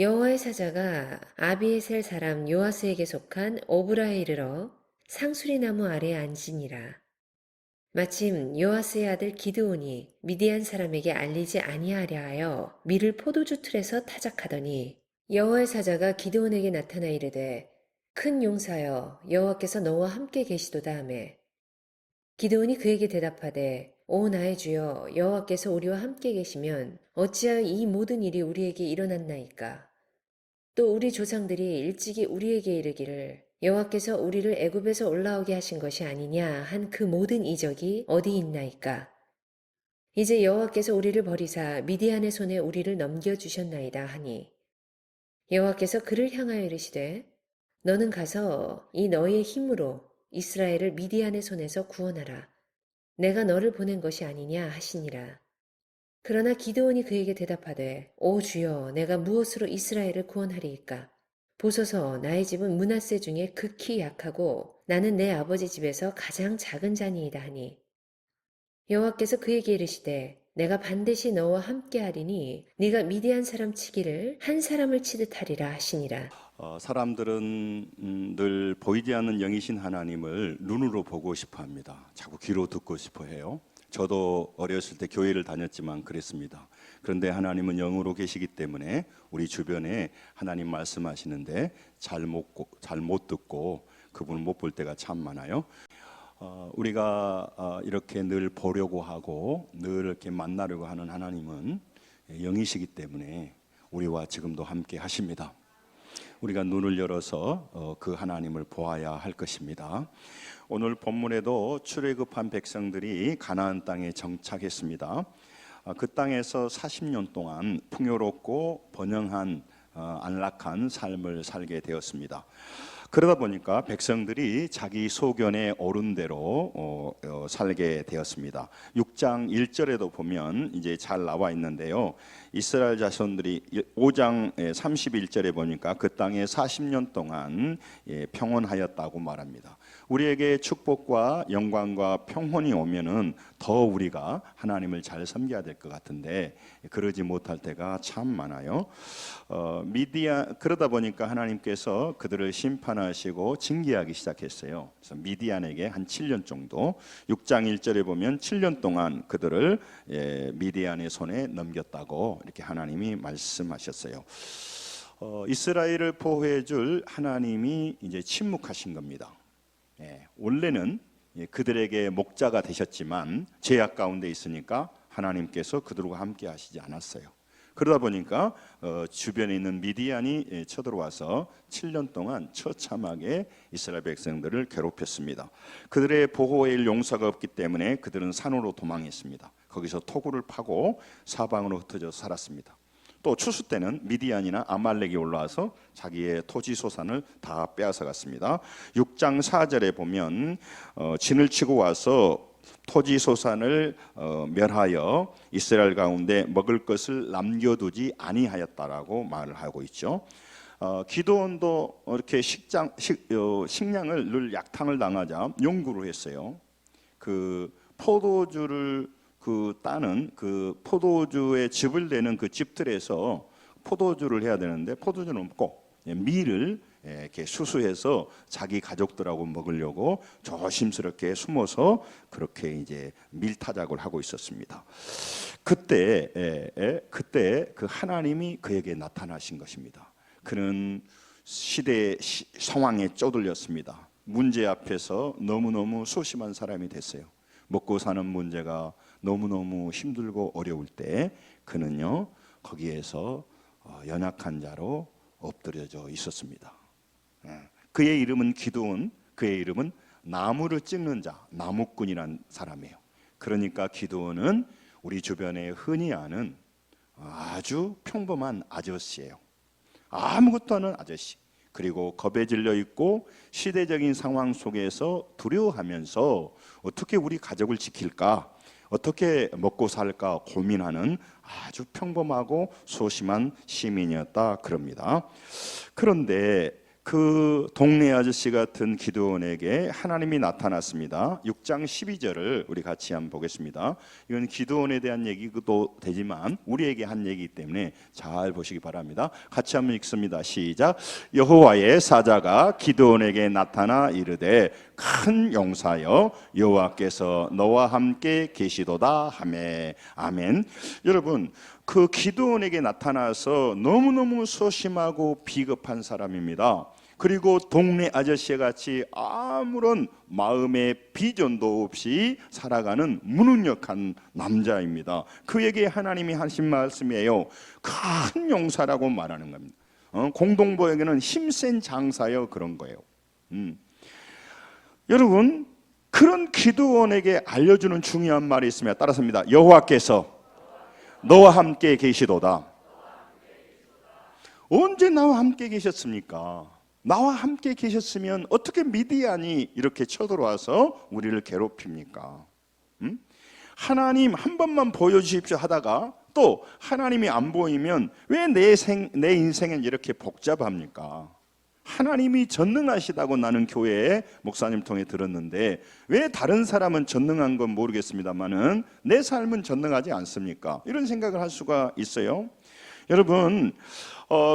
여호와의 사자가 아비에셀 사람 요아스에게 속한 오브라에 이르러 상수리 나무 아래에 앉으니라. 마침 요아스의 아들 기드온이 미디안 사람에게 알리지 아니하려 하여 밀을 포도주 틀에서 타작하더니 여호와의 사자가 기드온에게 나타나 이르되 큰 용사여 여호와께서 너와 함께 계시도다 하매 기드온이 그에게 대답하되 오 나의 주여 여호와께서 우리와 함께 계시면 어찌하여 이 모든 일이 우리에게 일어났나이까. 또 우리 조상들이 일찍이 우리에게 이르기를 여호와께서 우리를 애굽에서 올라오게 하신 것이 아니냐 한 그 모든 이적이 어디 있나이까. 이제 여호와께서 우리를 버리사 미디안의 손에 우리를 넘겨주셨나이다 하니 여호와께서 그를 향하여 이르시되 너는 가서 이 너의 힘으로 이스라엘을 미디안의 손에서 구원하라. 내가 너를 보낸 것이 아니냐 하시니라. 그러나 기드온이 그에게 대답하되 오 주여 내가 무엇으로 이스라엘을 구원하리이까. 보소서 나의 집은 므낫세 중에 극히 약하고 나는 내 아버지 집에서 가장 작은 자니이다 하니 여호와께서 그에게 이르시되 내가 반드시 너와 함께하리니 네가 미디안 사람 치기를 한 사람을 치듯 하리라 하시니라. 사람들은 늘 보이지 않는 영이신 하나님을 눈으로 보고 싶어 합니다. 자꾸 귀로 듣고 싶어 해요. 저도 어렸을 때 교회를 다녔지만 그랬습니다. 그런데 하나님은 영으로 계시기 때문에 우리 주변에 하나님 말씀하시는데 잘 못 듣고 그분을 못 볼 때가 참 많아요. 우리가 이렇게 늘 보려고 하고 늘 이렇게 만나려고 하는 하나님은 영이시기 때문에 우리와 지금도 함께 하십니다. 우리가 눈을 열어서 그 하나님을 보아야 할 것입니다. 오늘 본문에도 출애굽한 백성들이 가나안 땅에 정착했습니다. 그 땅에서 40년 동안 풍요롭고 번영한 안락한 삶을 살게 되었습니다. 그러다 보니까 백성들이 자기 소견에 오른 대로 살게 되었습니다. 6장 1절에도 보면 이제 잘 나와 있는데요. 이스라엘 자손들이 5장 31절에 보니까 그 땅에 40년 동안 평온하였다고 말합니다. 우리에게 축복과 영광과 평온이 오면은 더 우리가 하나님을 잘 섬겨야 될 것 같은데 그러지 못할 때가 참 많아요. 그러다 보니까 하나님께서 그들을 심판하시고 징계하기 시작했어요. 그래서 미디안에게 한 7년 정도 6장 1절에 보면 7년 동안 그들을 미디안의 손에 넘겼다고 이렇게 하나님이 말씀하셨어요. 이스라엘을 보호해 줄 하나님이 이제 침묵하신 겁니다. 원래는 그들에게 목자가 되셨지만 죄악 가운데 있으니까 하나님께서 그들과 함께 하시지 않았어요. 그러다 보니까 주변에 있는 미디안이 쳐들어와서 7년 동안 처참하게 이스라엘 백성들을 괴롭혔습니다. 그들의 보호해야 할 용사가 없기 때문에 그들은 산으로 도망했습니다. 거기서 토굴을 파고 사방으로 흩어져 살았습니다. 또 추수 때는 미디안이나 아말렉이 올라와서 자기의 토지 소산을 다 빼앗아갔습니다. 6장 4절에 보면 진을 치고 와서 토지 소산을 멸하여 이스라엘 가운데 먹을 것을 남겨두지 아니하였다라고 말을 하고 있죠. 기드온도 이렇게 식량을 늘 약탕을 당하자 연구를 했어요. 그 포도주를 따는 그 포도주의 즙을 내는 그 집들에서 포도주를 해야 되는데 포도주는 없고 밀을 이렇게 수수해서 자기 가족들하고 먹으려고 조심스럽게 숨어서 그렇게 이제 밀타작을 하고 있었습니다. 그때 그 하나님이 그에게 나타나신 것입니다. 그는 시대의 상황에 쪼들렸습니다. 문제 앞에서 너무너무 소심한 사람이 됐어요. 먹고 사는 문제가 너무너무 힘들고 어려울 때 그는요 거기에서 연약한 자로 엎드려져 있었습니다. 그의 이름은 기드온, 그의 이름은 나무를 찍는 자, 나무꾼이란 사람이에요. 그러니까 기드온은 우리 주변에 흔히 아는 아주 평범한 아저씨예요. 아무것도 아는 아저씨. 그리고 겁에 질려 있고 시대적인 상황 속에서 두려워하면서 어떻게 우리 가족을 지킬까, 어떻게 먹고 살까 고민하는 아주 평범하고 소심한 시민이었다 그럽니다. 그런데 그 동네 아저씨 같은 기드온에게 하나님이 나타났습니다. 6장 12절을 우리 같이 한번 보겠습니다. 이건 기드온에 대한 얘기도 되지만 우리에게 한 얘기이기 때문에 잘 보시기 바랍니다. 같이 한번 읽습니다. 시작. 여호와의 사자가 기드온에게 나타나 이르되 큰 용사여 여호와께서 너와 함께 계시도다 하매. 아멘. 여러분, 그 기드온에게 나타나서 너무너무 소심하고 비겁한 사람입니다. 그리고 동네 아저씨 같이 아무런 마음의 비전도 없이 살아가는 무능력한 남자입니다. 그에게 하나님이 하신 말씀이에요. 큰 용사라고 말하는 겁니다. 공동보에게는 힘센 장사여 그런 거예요. 여러분, 그런 기드온에게 알려주는 중요한 말이 있습니다. 따라서입니다. 여호와께서 너와 함께 계시도다. 언제 나와 함께 계셨습니까? 나와 함께 계셨으면 어떻게 미디안이 이렇게 쳐들어와서 우리를 괴롭힙니까? 하나님 한 번만 보여주십시오 하다가 또 하나님이 안 보이면 왜 내 인생은 이렇게 복잡합니까? 하나님이 전능하시다고 나는 교회에 목사님 통해 들었는데 왜 다른 사람은 전능한 건 모르겠습니다만은 내 삶은 전능하지 않습니까? 이런 생각을 할 수가 있어요. 여러분,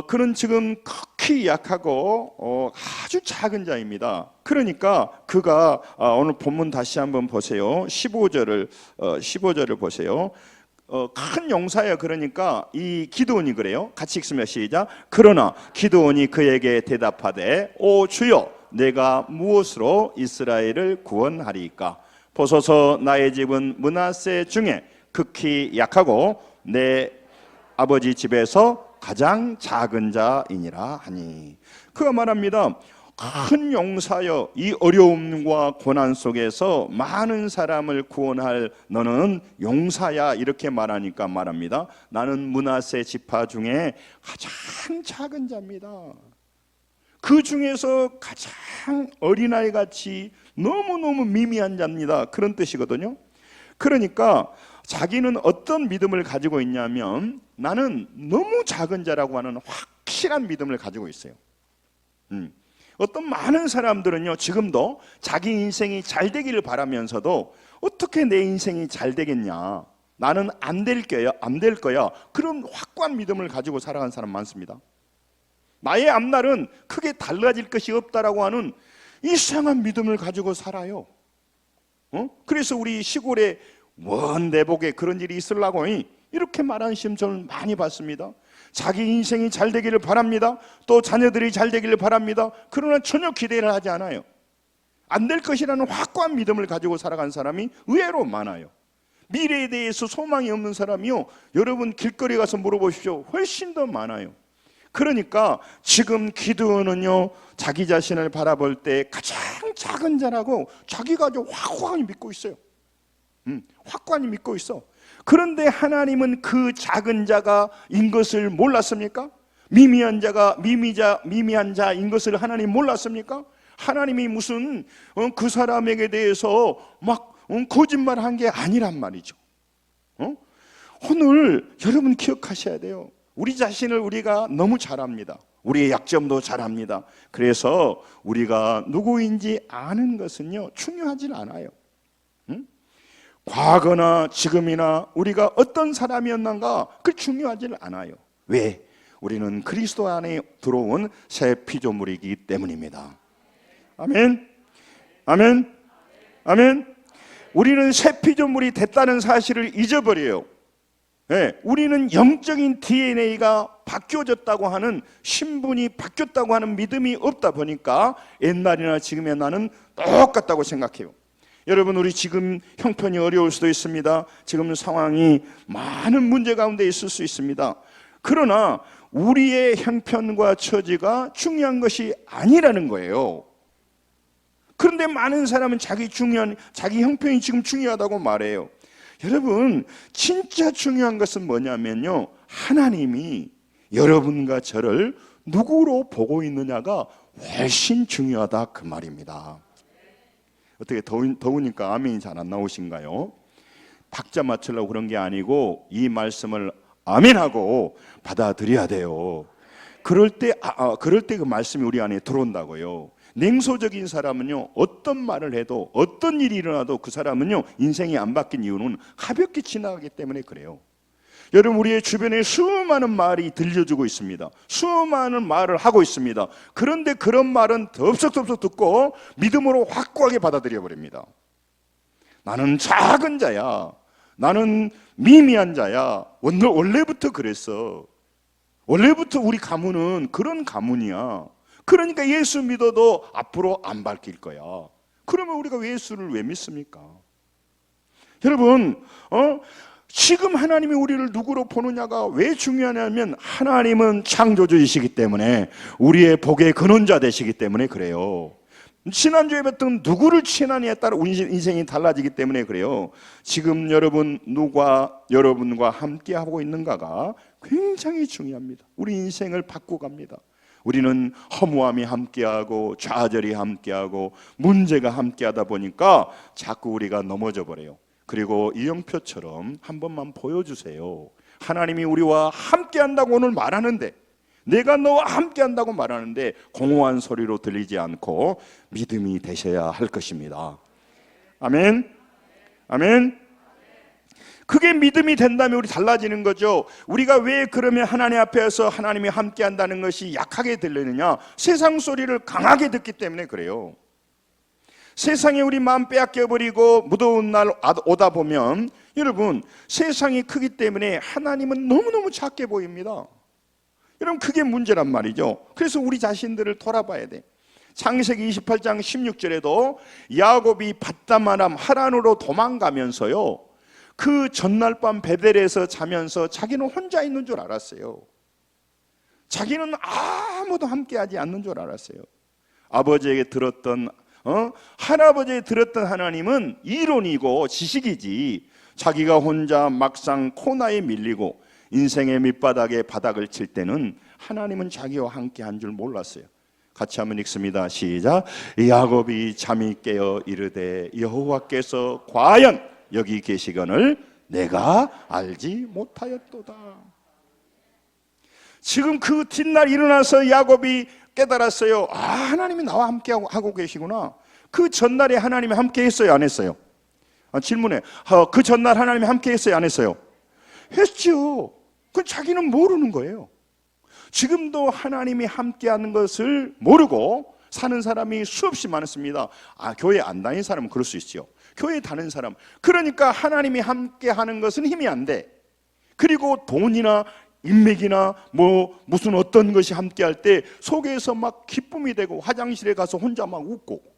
그는 지금 극히 약하고 아주 작은 자입니다. 그러니까 그가 오늘 본문 다시 한번 보세요. 15절을 보세요. 큰 용사야. 그러니까 이 기드온이 그래요. 같이 읽으면 시작. 그러나 기드온이 그에게 대답하되 오 주여 내가 무엇으로 이스라엘을 구원하리이까? 보소서 나의 집은 므낫세 중에 극히 약하고 내 아버지 집에서 가장 작은 자이니라 하니. 그가 말합니다. 큰 용사여 이 어려움과 고난 속에서 많은 사람을 구원할 너는 용사야 이렇게 말하니까 말합니다. 나는 므낫세 지파 중에 가장 작은 자입니다. 그 중에서 가장 어린아이 같이 너무너무 미미한 자입니다. 그런 뜻이거든요. 그러니까 자기는 어떤 믿음을 가지고 있냐면 나는 너무 작은 자라고 하는 확실한 믿음을 가지고 있어요. 어떤 많은 사람들은요 지금도 자기 인생이 잘 되기를 바라면서도 어떻게 내 인생이 잘 되겠냐, 나는 안 될 거야 그런 확고한 믿음을 가지고 살아가는 사람 많습니다. 나의 앞날은 크게 달라질 것이 없다라고 하는 이상한 믿음을 가지고 살아요. 그래서 우리 시골에 원대복에 그런 일이 있으려고 이렇게 말하는 시험 저는 많이 봤습니다. 자기 인생이 잘 되기를 바랍니다. 또 자녀들이 잘 되기를 바랍니다. 그러나 전혀 기대를 하지 않아요. 안 될 것이라는 확고한 믿음을 가지고 살아간 사람이 의외로 많아요. 미래에 대해서 소망이 없는 사람이요, 여러분 길거리 가서 물어보십시오. 훨씬 더 많아요. 그러니까 지금 기드온은요 자기 자신을 바라볼 때 가장 작은 자라고 자기가 아주 확고하게 믿고 있어요. 확고하게 믿고 있어. 그런데 하나님은 그 작은 자가인 것을 몰랐습니까? 미미한 자인 것을 하나님 몰랐습니까? 하나님이 무슨 그 사람에게 대해서 막 거짓말한 게 아니란 말이죠. 오늘 여러분 기억하셔야 돼요. 우리 자신을 우리가 너무 잘 압니다. 우리의 약점도 잘 압니다. 그래서 우리가 누구인지 아는 것은요 중요하지 않아요. 과거나 지금이나 우리가 어떤 사람이었는가 그 중요하지 않아요. 왜? 우리는 그리스도 안에 들어온 새 피조물이기 때문입니다. 아멘, 아멘, 아멘. 우리는 새 피조물이 됐다는 사실을 잊어버려요. 네, 우리는 영적인 DNA가 바뀌어졌다고 하는, 신분이 바뀌었다고 하는 믿음이 없다 보니까 옛날이나 지금의 나는 똑같다고 생각해요. 여러분, 우리 지금 형편이 어려울 수도 있습니다. 지금 상황이 많은 문제 가운데 있을 수 있습니다. 그러나 우리의 형편과 처지가 중요한 것이 아니라는 거예요. 그런데 많은 사람은 자기 형편이 지금 중요하다고 말해요. 여러분, 진짜 중요한 것은 뭐냐면요, 하나님이 여러분과 저를 누구로 보고 있느냐가 훨씬 중요하다 그 말입니다. 어떻게 더우니까 아멘이 잘 안 나오신가요? 박자 맞추려고 그런 게 아니고 이 말씀을 아멘하고 받아들여야 돼요. 그럴 때 그 말씀이 우리 안에 들어온다고요. 냉소적인 사람은요, 어떤 말을 해도 어떤 일이 일어나도 그 사람은요, 인생이 안 바뀐 이유는 가볍게 지나가기 때문에 그래요. 여러분, 우리의 주변에 수많은 말이 들려주고 있습니다. 수많은 말을 하고 있습니다. 그런데 그런 말은 덥석덥석 듣고 믿음으로 확고하게 받아들여 버립니다. 나는 작은 자야, 나는 미미한 자야. 원래부터 그랬어. 원래부터 우리 가문은 그런 가문이야. 그러니까 예수 믿어도 앞으로 안 바뀔 거야. 그러면 우리가 예수를 왜 믿습니까? 여러분, 지금 하나님이 우리를 누구로 보느냐가 왜 중요하냐면, 하나님은 창조주이시기 때문에, 우리의 복의 근원자 되시기 때문에 그래요. 지난주에 봤던 누구를 친하냐에 따라 우리 인생이 달라지기 때문에 그래요. 지금 여러분과 함께 하고 있는가가 굉장히 중요합니다. 우리 인생을 바꿔갑니다. 우리는 허무함이 함께하고 좌절이 함께하고 문제가 함께하다 보니까 자꾸 우리가 넘어져 버려요. 그리고 이영표처럼 한 번만 보여주세요. 하나님이 우리와 함께한다고 오늘 말하는데, 내가 너와 함께한다고 말하는데 공허한 소리로 들리지 않고 믿음이 되셔야 할 것입니다. 아멘. 아멘. 그게 믿음이 된다면 우리 달라지는 거죠. 우리가 왜 그러면 하나님 앞에서 하나님이 함께한다는 것이 약하게 들리느냐? 세상 소리를 강하게 듣기 때문에 그래요. 세상에 우리 마음 빼앗겨버리고 무더운 날 오다 보면, 여러분, 세상이 크기 때문에 하나님은 너무너무 작게 보입니다. 여러분, 그게 문제란 말이죠. 그래서 우리 자신들을 돌아봐야 돼. 창세기 28장 16절에도 야곱이 밧다마람 하란으로 도망가면서요, 그 전날 밤 베델에서 자면서 자기는 혼자 있는 줄 알았어요. 자기는 아무도 함께하지 않는 줄 알았어요. 아버지에게 들었던 할아버지에 들었던 하나님은 이론이고 지식이지, 자기가 혼자 막상 코너에 밀리고 인생의 밑바닥에 바닥을 칠 때는 하나님은 자기와 함께 한 줄 몰랐어요. 같이 한번 읽습니다. 시작. 야곱이 잠이 깨어 이르되 여호와께서 과연 여기 계시거늘 내가 알지 못하였도다. 지금 그 뒷날 일어나서 야곱이 깨달았어요. 하나님이 나와 함께 하고 계시구나. 그 전날에 하나님이 함께 했어요, 안 했어요? 질문해. 그 전날 하나님이 함께 했어요, 안 했어요? 했죠. 그건 자기는 모르는 거예요. 지금도 하나님이 함께하는 것을 모르고 사는 사람이 수없이 많습니다. 교회 안 다니는 사람은 그럴 수 있죠. 교회 다니는 사람, 그러니까 하나님이 함께하는 것은 힘이 안 돼. 그리고 돈이나 인맥이나 무슨 어떤 것이 함께할 때 속에서 막 기쁨이 되고 화장실에 가서 혼자 막 웃고.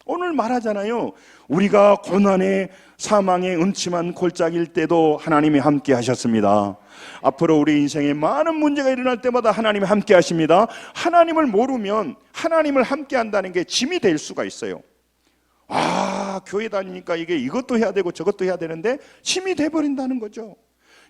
오늘 말하잖아요. 우리가 고난의 사망의 음침한 골짜기일 때도 하나님이 함께 하셨습니다. 앞으로 우리 인생에 많은 문제가 일어날 때마다 하나님이 함께 하십니다. 하나님을 모르면 하나님을 함께 한다는 게 짐이 될 수가 있어요. 교회 다니니까 이것도 해야 되고 저것도 해야 되는데 짐이 돼버린다는 거죠.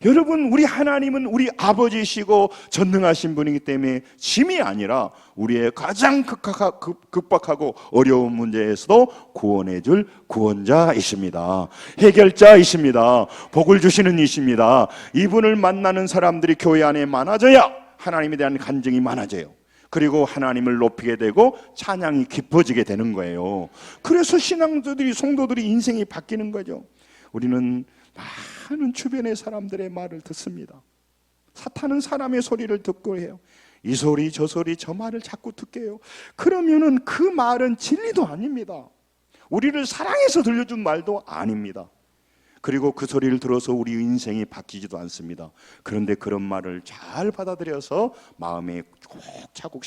여러분, 우리 하나님은 우리 아버지시고 전능하신 분이기 때문에 짐이 아니라 우리의 가장 급박하고 어려운 문제에서도 구원해 줄 구원자이십니다. 해결자이십니다. 복을 주시는 이십니다. 이분을 만나는 사람들이 교회 안에 많아져야 하나님에 대한 간증이 많아져요. 그리고 하나님을 높이게 되고 찬양이 깊어지게 되는 거예요. 그래서 신앙자들이, 성도들이 인생이 바뀌는 거죠. 우리는 많은 주변의 사람들의 말을 듣습니다. 사탄은 사람의 소리를 듣고 해요. 이 소리 저 소리 저 말을 자꾸 듣게 해요. 그러면은 그 말은 진리도 아닙니다. 우리를 사랑해서 들려준 말도 아닙니다. 그리고 그 소리를 들어서 우리 인생이 바뀌지도 않습니다. 그런데 그런 말을 잘 받아들여서 마음에 차곡차곡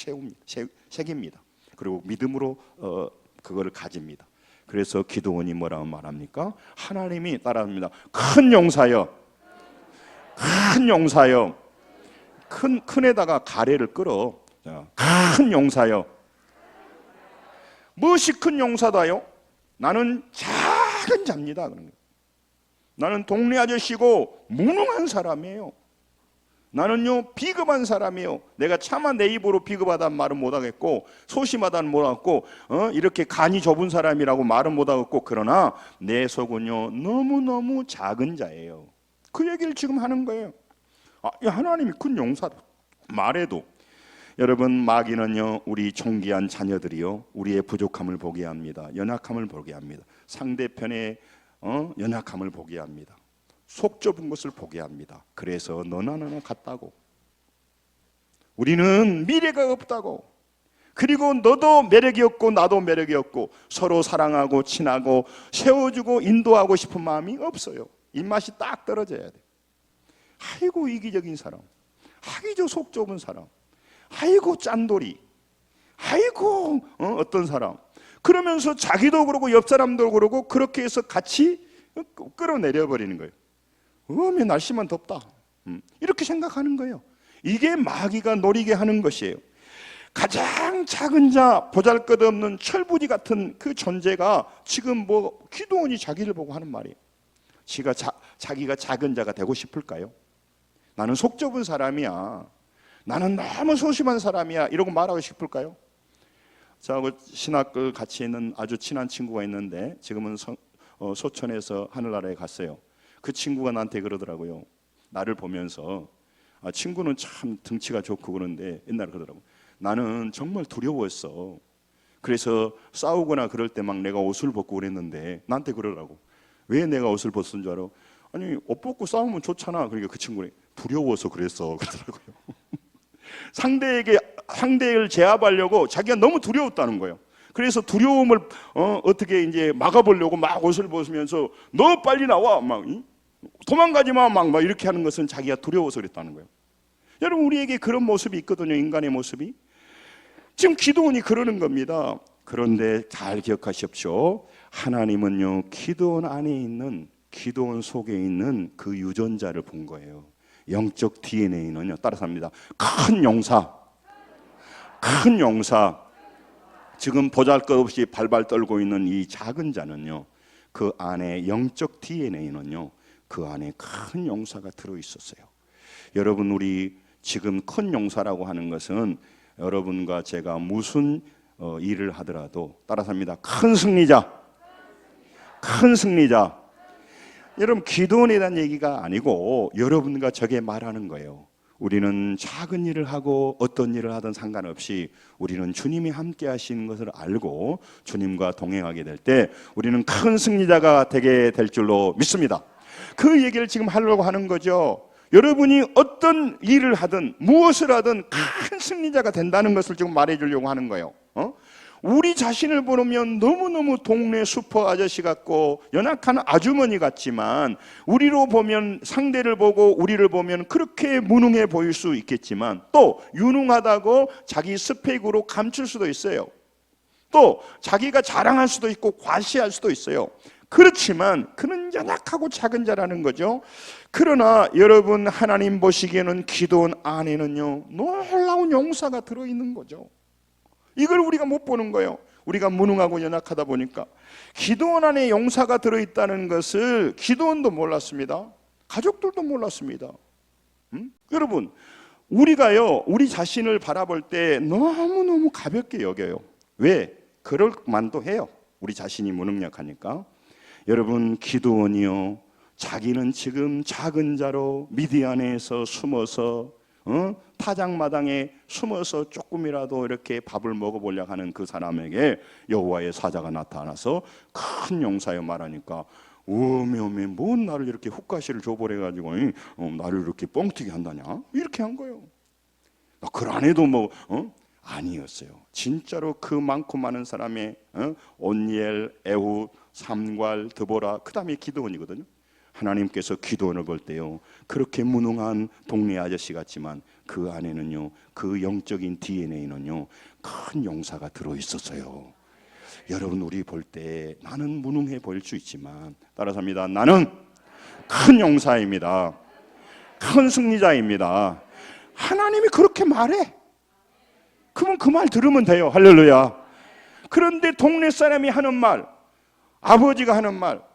새깁니다. 그리고 믿음으로 그거를 가집니다. 그래서 기도원이 뭐라고 말합니까? 하나님이 따라합니다. 큰 용사여, 큰 용사여, 큰에다가 가래를 끌어. 큰 용사여. 무엇이 큰 용사다요? 나는 작은 자입니다. 그런 거예요. 나는 동네 아저씨고 무능한 사람이에요. 나는요 비겁한 사람이에요. 내가 차마 내 입으로 비겁하다는 말은 못하겠고 소심하다는 못하겠고 이렇게 간이 좁은 사람이라고 말은 못하겠고, 그러나 내 속은요 너무너무 작은 자예요. 그 얘기를 지금 하는 거예요. 하나님이 큰 용사다. 말에도 여러분 마귀는요 우리 존귀한 자녀들이요 우리의 부족함을 보게 합니다. 연약함을 보게 합니다. 상대편의 연약함을 보게 합니다. 속 좁은 것을 보게 합니다. 그래서 너나 나나 같다고, 우리는 미래가 없다고, 그리고 너도 매력이 없고 나도 매력이 없고 서로 사랑하고 친하고 세워주고 인도하고 싶은 마음이 없어요. 입맛이 딱 떨어져야 돼. 아이고 이기적인 사람, 아이고 속 좁은 사람, 아이고 짠돌이, 아이고 어떤 사람, 그러면서 자기도 그러고 옆 사람도 그러고 그렇게 해서 같이 끌어내려 버리는 거예요. 날씨만 덥다, 이렇게 생각하는 거예요. 이게 마귀가 노리게 하는 것이에요. 가장 작은 자, 보잘것없는 철부지 같은 그 존재가 지금 기도원이 자기를 보고 하는 말이에요. 자기가 작은 자가 되고 싶을까요? 나는 속 좁은 사람이야, 나는 너무 소심한 사람이야, 이러고 말하고 싶을까요? 저하고 신학교 같이 있는 아주 친한 친구가 있는데 지금은 소천에서 하늘나라에 갔어요. 그 친구가 나한테 그러더라고요. 나를 보면서 친구는 참 등치가 좋고 그런데 옛날에 그러더라고. 나는 정말 두려웠어. 그래서 싸우거나 그럴 때 막 내가 옷을 벗고 그랬는데 나한테 그러더라고. 왜 내가 옷을 벗은 줄 알아? 아니 옷 벗고 싸우면 좋잖아. 그러니까 그 친구는 두려워서 그랬어 그러더라고요. 상대를 제압하려고 자기가 너무 두려웠다는 거예요. 그래서 두려움을 어떻게 이제 막아보려고 막 옷을 벗으면서 너 빨리 나와, 막 도망가지 마, 막 이렇게 하는 것은 자기가 두려워서 그랬다는 거예요. 여러분 우리에게 그런 모습이 있거든요. 인간의 모습이. 지금 기도원이 그러는 겁니다. 그런데 잘 기억하십시오. 하나님은요 기도원 안에 있는, 기도원 속에 있는 그 유전자를 본 거예요. 영적 DNA는요 따라서 합니다. 큰 용사, 큰 용사, 지금 보잘것없이 발발 떨고 있는 이 작은 자는요 그 안에 영적 DNA는요 그 안에 큰 용사가 들어있었어요. 여러분 우리 지금 큰 용사라고 하는 것은 여러분과 제가 무슨 일을 하더라도 따라서 합니다. 큰 승리자, 큰 승리자. 여러분 기도원에 대한 얘기가 아니고 여러분과 저게 말하는 거예요. 우리는 작은 일을 하고 어떤 일을 하든 상관없이 우리는 주님이 함께 하시는 것을 알고 주님과 동행하게 될 때 우리는 큰 승리자가 되게 될 줄로 믿습니다. 그 얘기를 지금 하려고 하는 거죠. 여러분이 어떤 일을 하든 무엇을 하든 큰 승리자가 된다는 것을 지금 말해주려고 하는 거예요. 우리 자신을 보면 너무너무 동네 슈퍼 아저씨 같고 연약한 아주머니 같지만 우리로 보면, 상대를 보고 우리를 보면 그렇게 무능해 보일 수 있겠지만 또 유능하다고 자기 스펙으로 감출 수도 있어요. 또 자기가 자랑할 수도 있고 과시할 수도 있어요. 그렇지만 그는 연약하고 작은 자라는 거죠. 그러나 여러분 하나님 보시기에는 기도원 안에는요 놀라운 용사가 들어있는 거죠. 이걸 우리가 못 보는 거예요. 우리가 무능하고 연약하다 보니까. 기도원 안에 용사가 들어있다는 것을 기도원도 몰랐습니다. 가족들도 몰랐습니다. 여러분 우리가요 우리 자신을 바라볼 때 너무너무 가볍게 여겨요. 왜? 그럴 만도 해요. 우리 자신이 무능력하니까. 여러분 기도원이요 자기는 지금 작은 자로 미디안에서 숨어서 타작마당에 숨어서 조금이라도 이렇게 밥을 먹어보려고 하는 그 사람에게 여호와의 사자가 나타나서 큰 용사여 말하니까 오메오메 뭔 나를 이렇게 훅가시를 줘버려가지고 나를 이렇게 뻥튀기 한다냐 이렇게 한 거예요. 그 안에도 아니었어요. 진짜로 그 많고 많은 사람의 온니엘, 에훗, 삼괄, 드보라, 그 다음에 기드온이거든요. 하나님께서 기도원을 볼 때요 그렇게 무능한 동네 아저씨 같지만 그 안에는요 그 영적인 DNA는요 큰 용사가 들어있었어요. 여러분 우리 볼 때 나는 무능해 보일 수 있지만 따라서 합니다. 나는 큰 용사입니다. 큰 승리자입니다. 하나님이 그렇게 말해. 그러면 그 말 들으면 돼요. 할렐루야. 그런데 동네 사람이 하는 말, 아버지가 하는 말,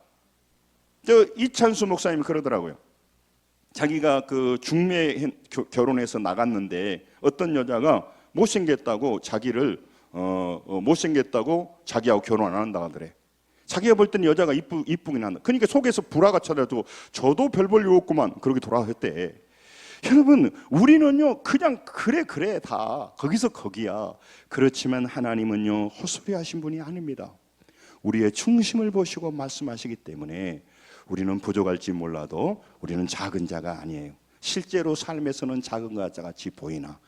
이찬수 목사님이 그러더라고요. 자기가 그 중매 결혼해서 나갔는데 어떤 여자가 못생겼다고 자기를 못생겼다고 자기하고 결혼 안 한다 하더래. 자기가 볼 때는 여자가 이쁘긴 한다. 그러니까 속에서 불화가 찾아도 저도 별 볼 일 없구만 그렇게 돌아왔대. 여러분, 우리는요 그냥 그래 다 거기서 거기야. 그렇지만 하나님은요 헛소리하신 분이 아닙니다. 우리의 중심을 보시고 말씀하시기 때문에 우리는 부족할지 몰라도 우리는 작은 자가 아니에요. 실제로 삶에서는 작은 자가 같이 보이나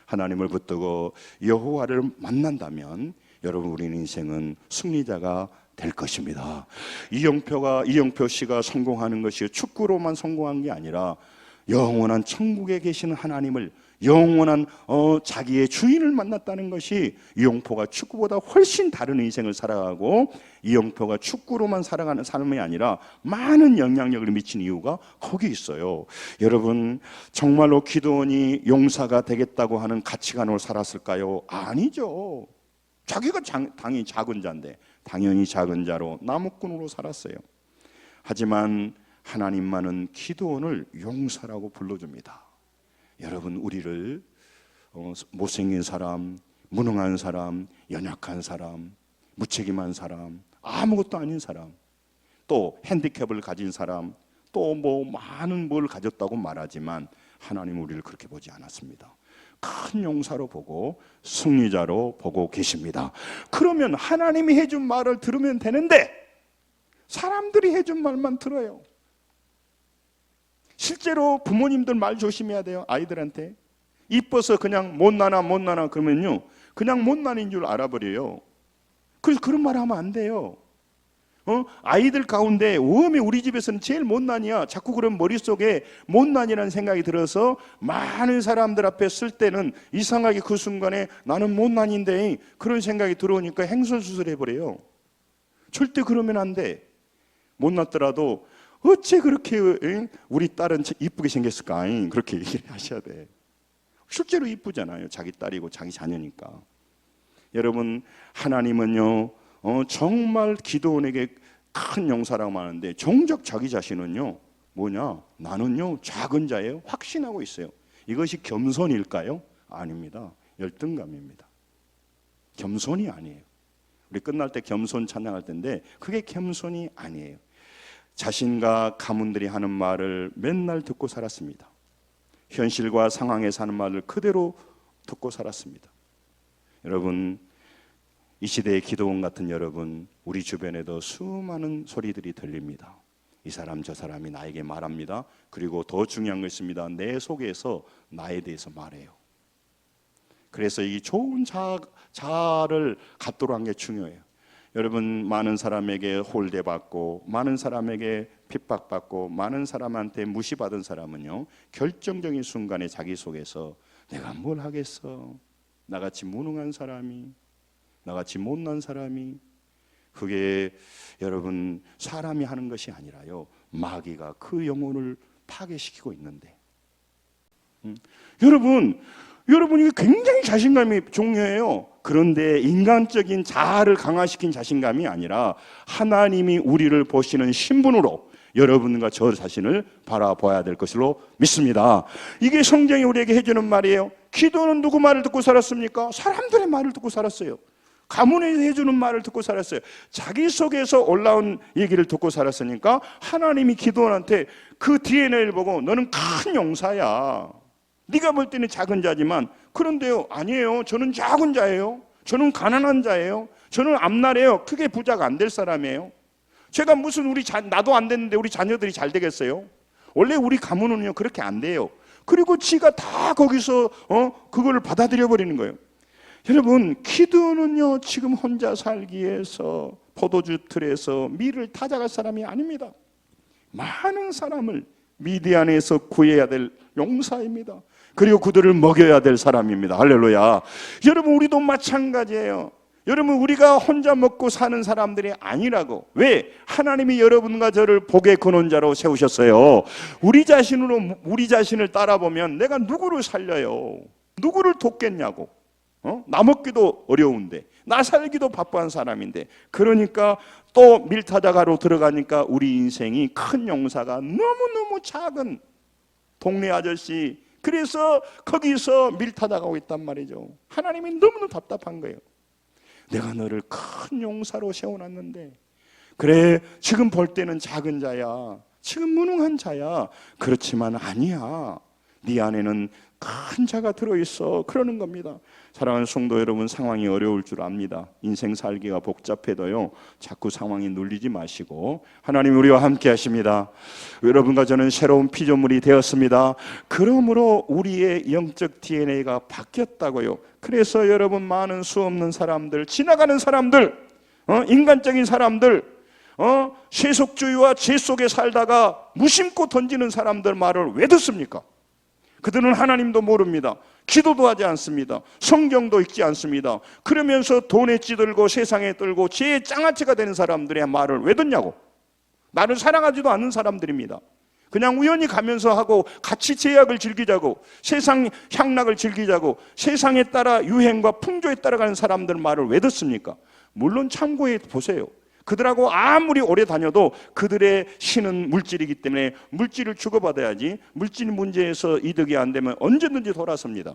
하나님을 붙들고 여호와를 만난다면 여러분 우리 인생은 승리자가 될 것입니다. 이영표 씨가 성공하는 것이 축구로만 성공한 게 아니라 영원한 천국에 계시는 하나님을 영원한 자기의 주인을 만났다는 것이 이영표가 축구보다 훨씬 다른 인생을 살아가고 이영표가 축구로만 살아가는 삶이 아니라 많은 영향력을 미친 이유가 거기 있어요. 여러분 정말로 기도원이 용사가 되겠다고 하는 가치관으로 살았을까요? 아니죠. 자기가 당연히 작은 자인데 당연히 작은 자로 나무꾼으로 살았어요. 하지만 하나님만은 기도원을 용사라고 불러줍니다. 여러분 우리를 못생긴 사람, 무능한 사람, 연약한 사람, 무책임한 사람, 아무것도 아닌 사람, 또 핸디캡을 가진 사람, 또 뭐 많은 뭘 가졌다고 말하지만 하나님 우리를 그렇게 보지 않았습니다. 큰 용사로 보고 승리자로 보고 계십니다. 그러면 하나님이 해준 말을 들으면 되는데 사람들이 해준 말만 들어요. 실제로 부모님들 말 조심해야 돼요. 아이들한테 이뻐서 그냥 못나나 그러면요 그냥 못난인 줄 알아버려요. 그래서 그런 말 하면 안 돼요. 아이들 가운데 왜 우리 집에서는 제일 못난이야 자꾸 그런 머릿속에 못난이라는 생각이 들어서 많은 사람들 앞에 쓸 때는 이상하게 그 순간에 나는 못난인데 그런 생각이 들어오니까 행설수설 해버려요. 절대 그러면 안 돼. 못났더라도 어째 그렇게 우리 딸은 이쁘게 생겼을까 그렇게 얘기를 하셔야 돼. 실제로 이쁘잖아요. 자기 딸이고 자기 자녀니까. 여러분 하나님은요 정말 기도원에게 큰 용사라고 하는데 정작 자기 자신은요 뭐냐 나는요 작은 자예요 확신하고 있어요. 이것이 겸손일까요? 아닙니다. 열등감입니다. 겸손이 아니에요. 우리 끝날 때 겸손 찬양할 텐데 그게 겸손이 아니에요. 자신과 가문들이 하는 말을 맨날 듣고 살았습니다. 현실과 상황에 사는 말을 그대로 듣고 살았습니다. 여러분 이 시대의 기도원 같은 여러분 우리 주변에도 수많은 소리들이 들립니다. 이 사람 저 사람이 나에게 말합니다. 그리고 더 중요한 거 있습니다. 내 속에서 나에 대해서 말해요. 그래서 이 좋은 자아를 갖도록 한 게 중요해요. 여러분 많은 사람에게 홀대받고 많은 사람에게 핍박받고 많은 사람한테 무시받은 사람은요 결정적인 순간에 자기 속에서 내가 뭘 하겠어 나같이 무능한 사람이 나같이 못난 사람이 그게 여러분 사람이 하는 것이 아니라요 마귀가 그 영혼을 파괴시키고 있는데 여러분 이게 굉장히 자신감이 중요해요. 그런데 인간적인 자아를 강화시킨 자신감이 아니라 하나님이 우리를 보시는 신분으로 여러분과 저 자신을 바라봐야 될 것으로 믿습니다. 이게 성경이 우리에게 해주는 말이에요. 기도는 누구 말을 듣고 살았습니까? 사람들의 말을 듣고 살았어요. 가문에서 해주는 말을 듣고 살았어요. 자기 속에서 올라온 얘기를 듣고 살았으니까 하나님이 기도원한테 그 DNA를 보고 너는 큰 용사야. 네가 볼 때는 작은 자지만 그런데요 아니에요. 저는 작은 자예요. 저는 가난한 자예요. 저는 앞날에요 크게 부자가 안 될 사람이에요. 제가 무슨 나도 안 됐는데 우리 자녀들이 잘 되겠어요? 원래 우리 가문은요 그렇게 안 돼요. 그리고 지가 다 거기서 그걸 받아들여 버리는 거예요. 여러분 기도는요 지금 혼자 살기 위해서 포도주 틀에서 밀을 타작할 사람이 아닙니다. 많은 사람을 미디안에서 구해야 될 용사입니다. 그리고 그들을 먹여야 될 사람입니다. 할렐루야. 여러분 우리도 마찬가지예요. 여러분 우리가 혼자 먹고 사는 사람들이 아니라고. 왜? 하나님이 여러분과 저를 복의 근원자로 세우셨어요. 우리 자신을 따라보면 내가 누구를 살려요? 누구를 돕겠냐고. 나 먹기도 어려운데 나 살기도 바쁜 사람인데 그러니까 또 밀타자가로 들어가니까 우리 인생이 큰 용사가 너무너무 작은 동네 아저씨 그래서 거기서 밀타자가고 있단 말이죠. 하나님이 너무너무 답답한 거예요. 내가 너를 큰 용사로 세워놨는데 그래 지금 볼 때는 작은 자야 지금 무능한 자야 그렇지만 아니야 네 안에는 큰 자가 들어있어. 그러는 겁니다. 사랑하는 성도 여러분, 상황이 어려울 줄 압니다. 인생 살기가 복잡해도요, 자꾸 상황이 눌리지 마시고 하나님 우리와 함께 하십니다. 여러분과 저는 새로운 피조물이 되었습니다. 그러므로 우리의 영적 DNA가 바뀌었다고요. 그래서 여러분, 많은 수 없는 사람들, 지나가는 사람들, 인간적인 사람들, 세속주의와 죄 속에 살다가 무심코 던지는 사람들 말을 왜 듣습니까? 그들은 하나님도 모릅니다. 기도도 하지 않습니다. 성경도 읽지 않습니다. 그러면서 돈에 찌들고 세상에 떨고 죄의 장아찌가 되는 사람들의 말을 왜 듣냐고. 나를 사랑하지도 않는 사람들입니다. 그냥 우연히 가면서 하고 같이 제약을 즐기자고, 세상 향락을 즐기자고, 세상에 따라 유행과 풍조에 따라가는 사람들 말을 왜 듣습니까? 물론 참고해 보세요. 그들하고 아무리 오래 다녀도 그들의 신은 물질이기 때문에 물질을 주고받아야지, 물질 문제에서 이득이 안 되면 언제든지 돌아섭니다.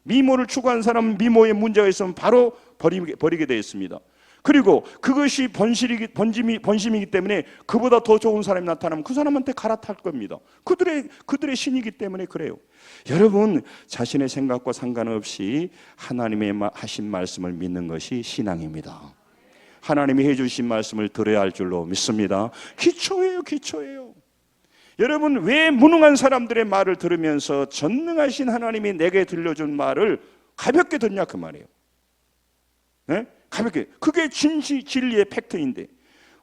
미모를 추구하는 사람은 미모에 문제가 있으면 바로 버리게 되어 있습니다. 그리고 그것이 번심이기 때문에 그보다 더 좋은 사람이 나타나면 그 사람한테 갈아탈 겁니다. 그들의 신이기 때문에 그래요. 여러분, 자신의 생각과 상관없이 하나님의 하신 말씀을 믿는 것이 신앙입니다. 하나님이 해주신 말씀을 들어야 할 줄로 믿습니다. 기초예요, 기초예요. 여러분, 왜 무능한 사람들의 말을 들으면서 전능하신 하나님이 내게 들려준 말을 가볍게 듣냐 그 말이에요. 네? 가볍게. 그게 진리의 팩트인데,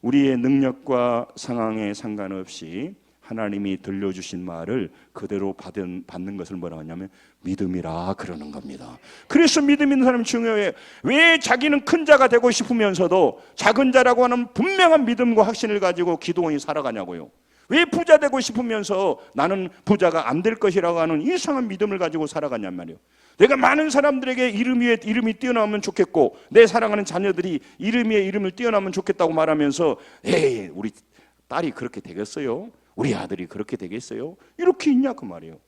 우리의 능력과 상황에 상관없이 하나님이 들려주신 말을 그대로 받는 것을 뭐라고 하냐면 믿음이라 그러는 겁니다. 그래서 믿음 있는 사람이 중요해요. 왜 자기는 큰 자가 되고 싶으면서도 작은 자라고 하는 분명한 믿음과 확신을 가지고 기도원이 살아가냐고요. 왜 부자 되고 싶으면서 나는 부자가 안 될 것이라고 하는 이상한 믿음을 가지고 살아가냔 말이에요. 내가 많은 사람들에게 이름 위에 이름이 뛰어나면 좋겠고, 내 사랑하는 자녀들이 이름 위에 이름을 뛰어나면 좋겠다고 말하면서, 에이, 우리 딸이 그렇게 되겠어요? 우리 아들이 그렇게 되겠어요? 이렇게 있냐 그 말이에요.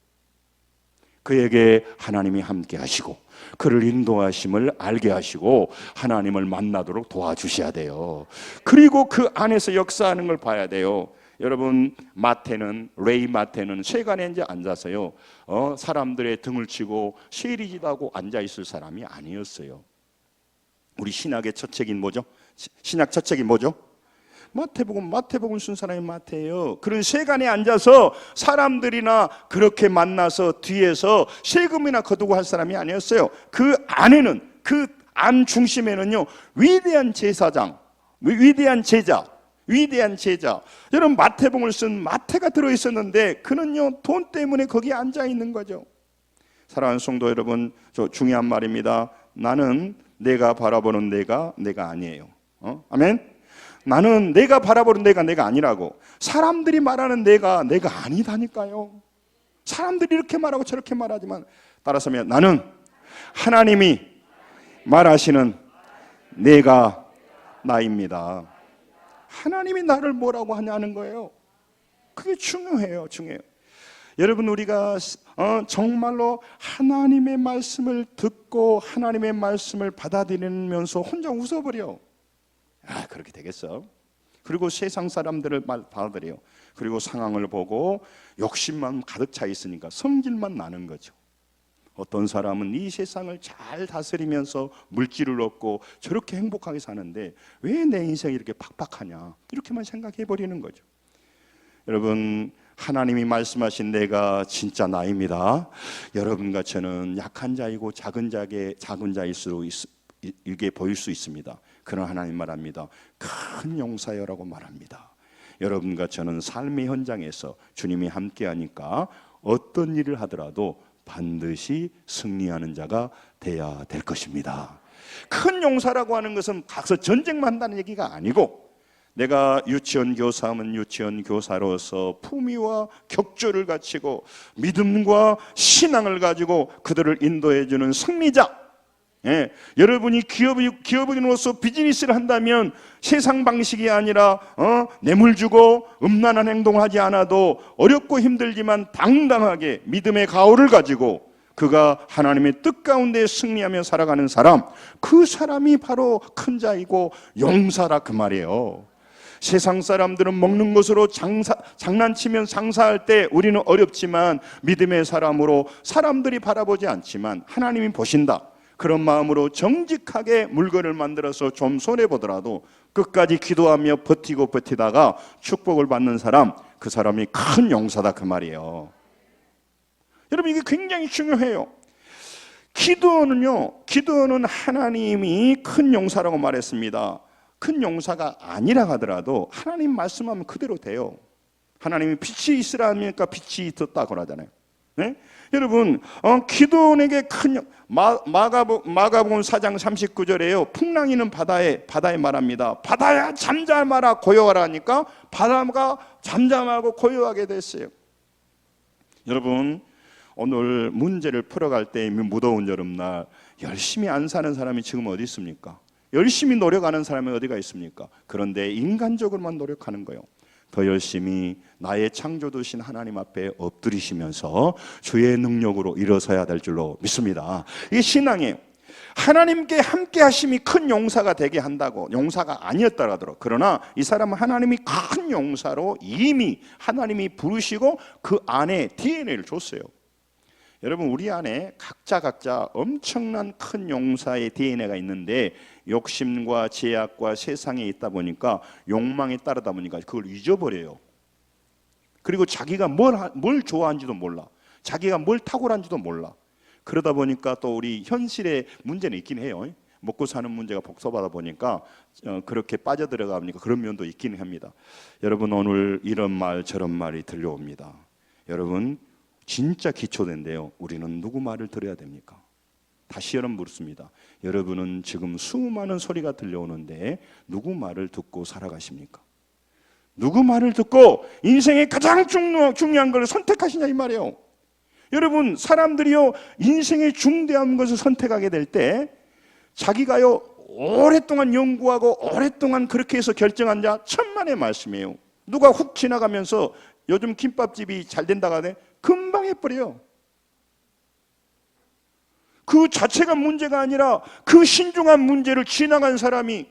그에게 하나님이 함께 하시고 그를 인도하심을 알게 하시고 하나님을 만나도록 도와주셔야 돼요. 그리고 그 안에서 역사하는 걸 봐야 돼요. 여러분, 레이 마태는 세간에 이제 앉아서요, 사람들의 등을 치고 세리지다고 앉아 있을 사람이 아니었어요. 우리 신약의 첫 책인 뭐죠? 신약 첫 책이 뭐죠? 마태복음 쓴 사람이 마태예요. 그런 세간에 앉아서 사람들이나 그렇게 만나서 뒤에서 세금이나 거두고 할 사람이 아니었어요. 그 안에는, 그 안 중심에는요, 위대한 제사장, 위대한 제자. 여러분, 마태복음을 쓴 마태가 들어있었는데 그는요, 돈 때문에 거기 앉아 있는 거죠. 사랑하는 성도 여러분, 저 중요한 말입니다. 나는 내가 바라보는 내가 아니에요. 아멘. 나는 내가 바라보는 내가 아니라고. 사람들이 말하는 내가 아니다니까요. 사람들이 이렇게 말하고 저렇게 말하지만, 따라서면 나는 하나님이 말하시는 내가 나입니다. 하나님이 나를 뭐라고 하냐는 거예요. 그게 중요해요. 여러분, 우리가 정말로 하나님의 말씀을 듣고 하나님의 말씀을 받아들이면서 혼자 웃어버려. 그렇게 되겠어? 그리고 세상 사람들을 받아들여요. 그리고 상황을 보고 욕심만 가득 차 있으니까 성질만 나는 거죠. 어떤 사람은 이 세상을 잘 다스리면서 물질을 얻고 저렇게 행복하게 사는데 왜 내 인생이 이렇게 팍팍하냐, 이렇게만 생각해 버리는 거죠. 여러분, 하나님이 말씀하신 내가 진짜 나입니다. 여러분과 저는 약한 자이고 작은 자일 수 이게 보일 수 있습니다. 그러나 하나님 말합니다. 큰 용사여라고 말합니다. 여러분과 저는 삶의 현장에서 주님이 함께하니까 어떤 일을 하더라도 반드시 승리하는 자가 돼야 될 것입니다. 큰 용사라고 하는 것은 가서 전쟁만 한다는 얘기가 아니고, 내가 유치원 교사하면 유치원 교사로서 품위와 격조를 갖추고 믿음과 신앙을 가지고 그들을 인도해주는 승리자. 여러분이 기업인으로서 비즈니스를 한다면 세상 방식이 아니라 뇌물 주고 음란한 행동을 하지 않아도 어렵고 힘들지만 당당하게 믿음의 가오를 가지고 그가 하나님의 뜻 가운데 승리하며 살아가는 사람, 그 사람이 바로 큰 자이고 용사라 그 말이에요. 세상 사람들은 먹는 것으로 장난치면 장사할 때 우리는 어렵지만 믿음의 사람으로 사람들이 바라보지 않지만 하나님이 보신다. 그런 마음으로 정직하게 물건을 만들어서 좀 손해보더라도 끝까지 기도하며 버티다가 축복을 받는 사람, 그 사람이 큰 용사다 그 말이에요. 여러분, 이게 굉장히 중요해요. 기드온은 하나님이 큰 용사라고 말했습니다. 큰 용사가 아니라 하더라도 하나님 말씀하면 그대로 돼요. 하나님이 빛이 있으라 하니까 빛이 있었다 그러잖아요. 네? 여러분, 기드온에게 큰 마가복음 4장 39절에요. 풍랑이는 바다에 말합니다. 바다야 잠잠하라 고요하라 하니까 바다가 잠잠하고 고요하게 됐어요. 여러분, 오늘 문제를 풀어갈 때 무더운 여름날 열심히 안 사는 사람이 지금 어디 있습니까? 열심히 노력하는 사람이 어디가 있습니까? 그런데 인간적으로만 노력하는 거예요. 더 열심히 나의 창조주신 하나님 앞에 엎드리시면서 주의 능력으로 일어서야 될 줄로 믿습니다. 이게 신앙이에요. 하나님께 함께 하심이 큰 용사가 되게 한다고. 용사가 아니었더라도 그러나 이 사람은 하나님이 큰 용사로 이미 하나님이 부르시고 그 안에 DNA를 줬어요. 여러분, 우리 안에 각자 엄청난 큰 용사의 DNA가 있는데 욕심과 제약과 세상에 있다 보니까 욕망에 따르다 보니까 그걸 잊어버려요. 그리고 자기가 뭘 좋아하는지도 몰라. 자기가 뭘 탁월한지도 몰라. 그러다 보니까 또 우리 현실의 문제는 있긴 해요. 먹고 사는 문제가 복잡하다 보니까 그렇게 빠져들어가 보니까 그런 면도 있긴 합니다. 여러분, 오늘 이런 말 저런 말이 들려옵니다. 여러분, 진짜 기초된데요. 우리는 누구 말을 들어야 됩니까? 다시 여러분 묻습니다. 여러분은 지금 수많은 소리가 들려오는데 누구 말을 듣고 살아가십니까? 누구 말을 듣고 인생의 가장 중요한 걸 선택하시냐 이 말이에요. 여러분, 사람들이요 인생의 중대한 것을 선택하게 될 때 자기가요 오랫동안 연구하고 오랫동안 그렇게 해서 결정한 자 천만의 말씀이에요. 누가 훅 지나가면서 요즘 김밥집이 잘 된다고 하네 금방 해버려요. 그 자체가 문제가 아니라 그 신중한 문제를 지나간 사람이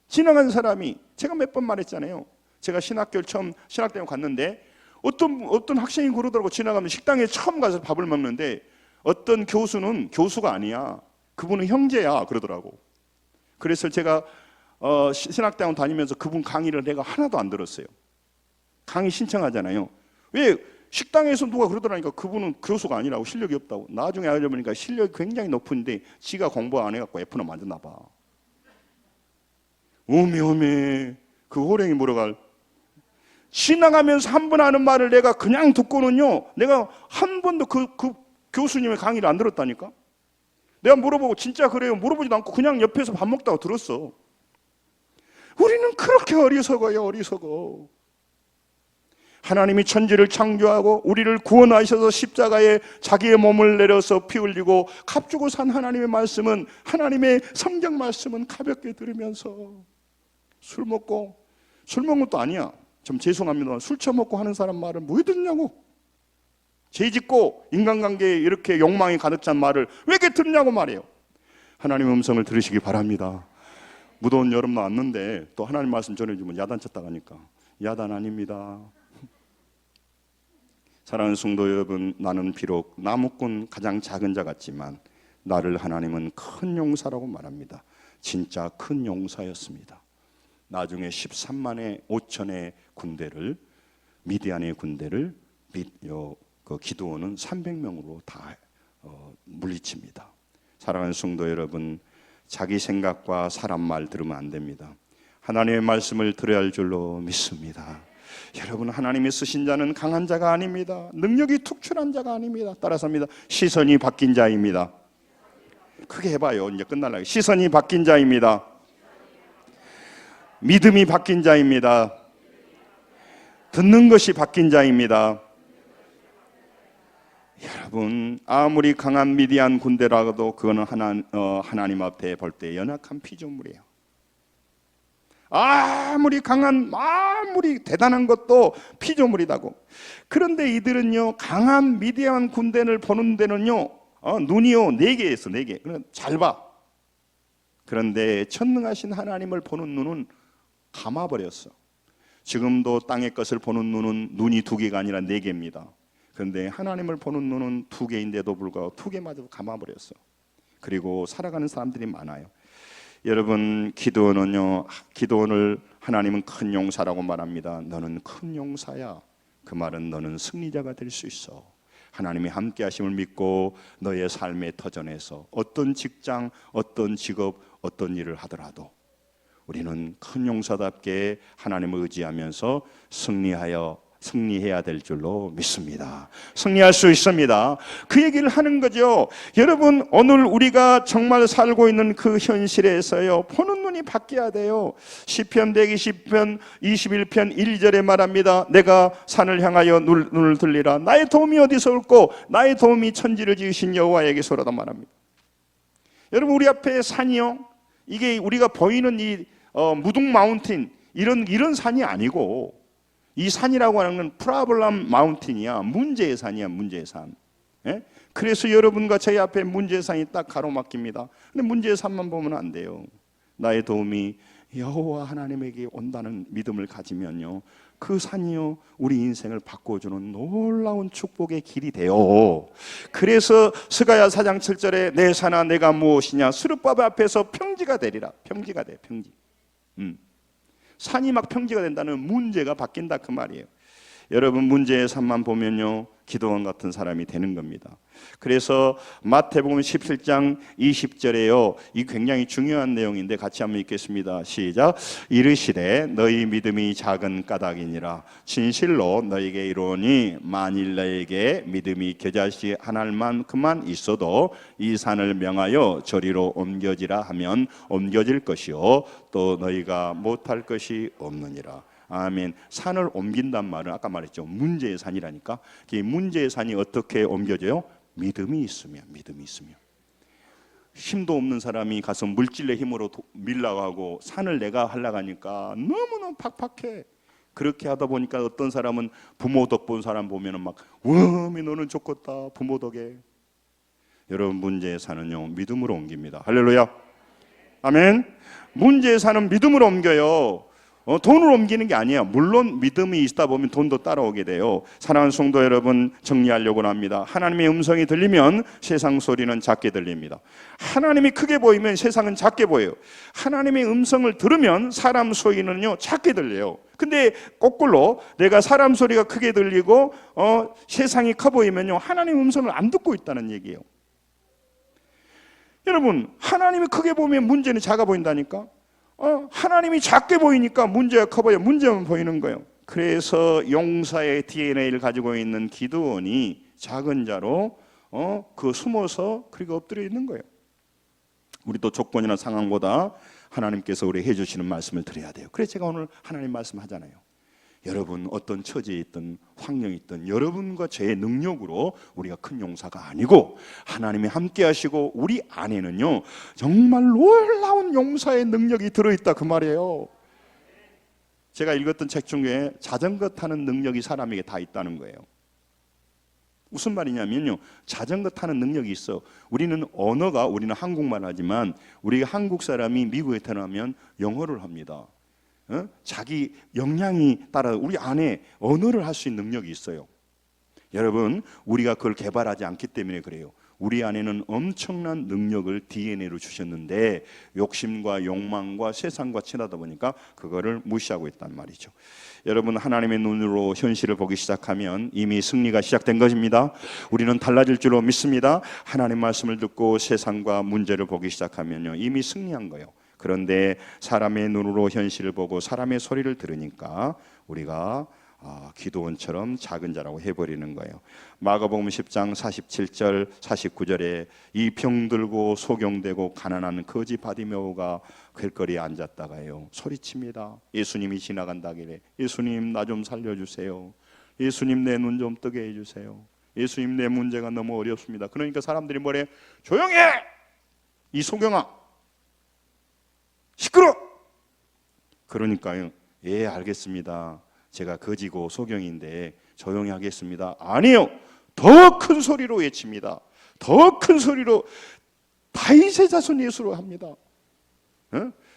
제가 몇 번 말했잖아요. 제가 신학교를 처음 신학대학원 갔는데 어떤 학생이 그러더라고. 지나가면 식당에 처음 가서 밥을 먹는데 어떤 교수는 교수가 아니야. 그분은 형제야 그러더라고. 그래서 제가 신학대학원 다니면서 그분 강의를 내가 하나도 안 들었어요. 강의 신청하잖아요. 왜? 식당에서 누가 그러더라니까 그분은 교수가 아니라고, 실력이 없다고. 나중에 알아보니까 실력이 굉장히 높은데 지가 공부 안 해갖고 F는 만졌나 봐. 오메 그 호랭이 물어갈. 지나가면서 한 번 하는 말을 내가 그냥 듣고는요 내가 한 번도 그 교수님의 강의를 안 들었다니까. 내가 물어보고 진짜 그래요? 물어보지도 않고 그냥 옆에서 밥 먹다가 들었어. 우리는 그렇게 어리석어요. 어리석어. 하나님이 천지를 창조하고 우리를 구원하셔서 십자가에 자기의 몸을 내려서 피 흘리고 값주고 산 하나님의 말씀은, 하나님의 성경 말씀은 가볍게 들으면서 술 먹는 것도 아니야. 좀 죄송합니다. 술 처먹고 하는 사람 말을 뭐 듣냐고. 죄 짓고 인간관계에 이렇게 욕망이 가득 찬 말을 왜 이렇게 듣냐고 말이에요. 하나님의 음성을 들으시기 바랍니다. 무더운 여름 나왔는데 또 하나님 말씀 전해주면 야단 쳤다 가니까 야단 아닙니다. 사랑하는 성도 여러분, 나는 비록 나무꾼 가장 작은 자 같지만 나를 하나님은 큰 용사라고 말합니다. 진짜 큰 용사였습니다. 나중에 13만의 5천의 군대를, 미디안의 군대를 그 기드온은 300명으로 다 물리칩니다. 사랑하는 성도 여러분, 자기 생각과 사람 말 들으면 안 됩니다. 하나님의 말씀을 들어야 할 줄로 믿습니다. 여러분, 하나님이 쓰신 자는 강한 자가 아닙니다. 능력이 특출한 자가 아닙니다. 따라서 합니다. 시선이 바뀐 자입니다. 크게 해봐요. 이제 끝날라고. 시선이 바뀐 자입니다. 믿음이 바뀐 자입니다. 듣는 것이 바뀐 자입니다. 여러분, 아무리 강한 미디안 군대라도 그거는 하나님 앞에 볼 때 연약한 피조물이에요. 아무리 대단한 것도 피조물이라고. 그런데 이들은요, 강한 미디안 군대를 보는 데는요, 눈이요 4개였어. 4개. 잘 봐. 그런데 천능하신 하나님을 보는 눈은 감아버렸어. 지금도 땅의 것을 보는 눈은 눈이 두 개가 아니라 네 개입니다. 그런데 하나님을 보는 눈은 두 개인데도 불구하고 두 개마저 감아버렸어. 그리고 살아가는 사람들이 많아요. 여러분, 기드온을 하나님은 큰 용사라고 말합니다. 너는 큰 용사야. 그 말은 너는 승리자가 될 수 있어. 하나님이 함께 하심을 믿고 너의 삶의 터전에서 어떤 직장, 어떤 직업, 어떤 일을 하더라도 우리는 큰 용사답게 하나님을 의지하면서 승리해야 될 줄로 믿습니다. 승리할 수 있습니다. 그 얘기를 하는 거죠. 여러분, 오늘 우리가 정말 살고 있는 그 현실에서요, 보는 눈이 바뀌어야 돼요. 시편 120편 21편 1절에 말합니다. 내가 산을 향하여 눈을 들리라. 나의 도움이 어디서 올꼬? 나의 도움이 천지를 지으신 여호와에게서라도 말합니다. 여러분, 우리 앞에 산이요, 이게 우리가 보이는 이 무둥 마운틴 이런 산이 아니고, 이 산이라고 하는 건 프라블람 마운틴이야. 문제의 산이야, 문제의 산. 예? 그래서 여러분과 저희 앞에 문제의 산이 딱 가로막힙니다. 근데 문제의 산만 보면 안 돼요. 나의 도움이 여호와 하나님에게 온다는 믿음을 가지면요, 그 산이요, 우리 인생을 바꿔주는 놀라운 축복의 길이 돼요. 그래서 스가랴 4장 7절에 내 산아 내가 무엇이냐, 스룹바벨 앞에서 평지가 되리라. 평지가 돼, 평지. 산이 막 평지가 된다는 문제가 바뀐다, 그 말이에요. 여러분, 문제의 산만 보면요, 기드온 같은 사람이 되는 겁니다. 그래서 마태복음 17장 20절에요, 이 굉장히 중요한 내용인데 같이 한번 읽겠습니다. 시작. 이르시되 너희 믿음이 작은 까닭이니라. 진실로 너에게 이르노니 만일 너에게 믿음이 겨자씨 한 알만큼만 있어도 이 산을 명하여 저리로 옮겨지라 하면 옮겨질 것이요 또 너희가 못할 것이 없느니라. 아멘. 산을 옮긴단 말은 아까 말했죠, 문제의 산이라니까. 이 문제의 산이 어떻게 옮겨져요? 믿음이 있으면. 힘도 없는 사람이 가서 물질의 힘으로 밀라고 산을 내가 하려고 하니까 너무너무 팍팍해. 그렇게 하다 보니까 어떤 사람은 부모 덕 본 사람 보면은 막 웜이 너는 좋겠다, 부모 덕에. 여러분, 문제의 산은요, 믿음으로 옮깁니다. 할렐루야. 아멘. 문제의 산은 믿음으로 옮겨요. 돈을 옮기는 게 아니에요. 물론 믿음이 있다 보면 돈도 따라오게 돼요. 사랑하는 성도 여러분, 정리하려고 합니다. 하나님의 음성이 들리면 세상 소리는 작게 들립니다. 하나님이 크게 보이면 세상은 작게 보여요. 하나님의 음성을 들으면 사람 소리는요, 작게 들려요. 근데 거꾸로 내가 사람 소리가 크게 들리고 세상이 커 보이면요, 하나님의 음성을 안 듣고 있다는 얘기예요. 여러분, 하나님이 크게 보면 문제는 작아 보인다니까. 하나님이 작게 보이니까 문제가 커 보여. 문제만 보이는 거예요. 그래서 용사의 DNA를 가지고 있는 기드온이 작은 자로 그 숨어서 그리고 엎드려 있는 거예요. 우리도 조건이나 상황보다 하나님께서 우리 해주시는 말씀을 드려야 돼요. 그래서 제가 오늘 하나님 말씀 하잖아요. 여러분, 어떤 처지에 있든 환경에 있든 여러분과 제 능력으로 우리가 큰 용사가 아니고 하나님이 함께 하시고 우리 안에는요, 정말 놀라운 용사의 능력이 들어있다, 그 말이에요. 제가 읽었던 책 중에 자전거 타는 능력이 사람에게 다 있다는 거예요. 무슨 말이냐면요, 자전거 타는 능력이 있어. 우리는 한국말 하지만 우리가 한국 사람이 미국에 태어나면 영어를 합니다. 자기 역량이 따라 우리 안에 언어를 할 수 있는 능력이 있어요. 여러분, 우리가 그걸 개발하지 않기 때문에 그래요. 우리 안에는 엄청난 능력을 DNA로 주셨는데 욕심과 욕망과 세상과 친하다 보니까 그거를 무시하고 있단 말이죠. 여러분, 하나님의 눈으로 현실을 보기 시작하면 이미 승리가 시작된 것입니다. 우리는 달라질 줄로 믿습니다. 하나님 말씀을 듣고 세상과 문제를 보기 시작하면요, 이미 승리한 거예요. 그런데 사람의 눈으로 현실을 보고 사람의 소리를 들으니까 우리가 기드온처럼 작은 자라고 해버리는 거예요. 마가복음 10장 47절 49절에 이 병들고 소경되고 가난한 거지 바디메오가 길거리에 앉았다가요, 소리칩니다. 예수님이 지나간다길래 예수님 나 좀 살려주세요. 예수님 내 눈 좀 뜨게 해주세요. 예수님 내 문제가 너무 어렵습니다. 그러니까 사람들이 뭐래? 조용해! 이 소경아, 시끄러! 그러니까요, 예 알겠습니다. 제가 거지고 소경인데 조용히 하겠습니다. 아니요, 더 큰 소리로 외칩니다. 더 큰 소리로 다윗의 자손 예수로 합니다.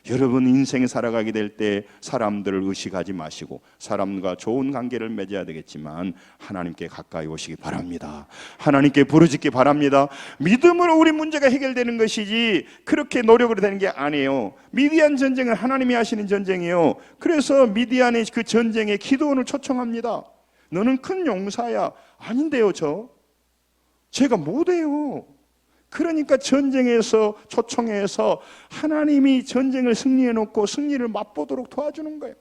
여러분 인생 살아가게 될 때 사람들을 의식하지 마시고 사람과 좋은 관계를 맺어야 되겠지만 하나님께 가까이 오시기 바랍니다. 하나님께 부르짖기 바랍니다. 믿음으로 우리 문제가 해결되는 것이지 그렇게 노력으로 되는 게 아니에요. 미디안 전쟁은 하나님이 하시는 전쟁이에요. 그래서 미디안의 그 전쟁에 기도원을 초청합니다. 너는 큰 용사야. 아닌데요, 제가 못해요. 그러니까 전쟁에서 초청해서 하나님이 전쟁을 승리해 놓고 승리를 맛보도록 도와주는 거예요.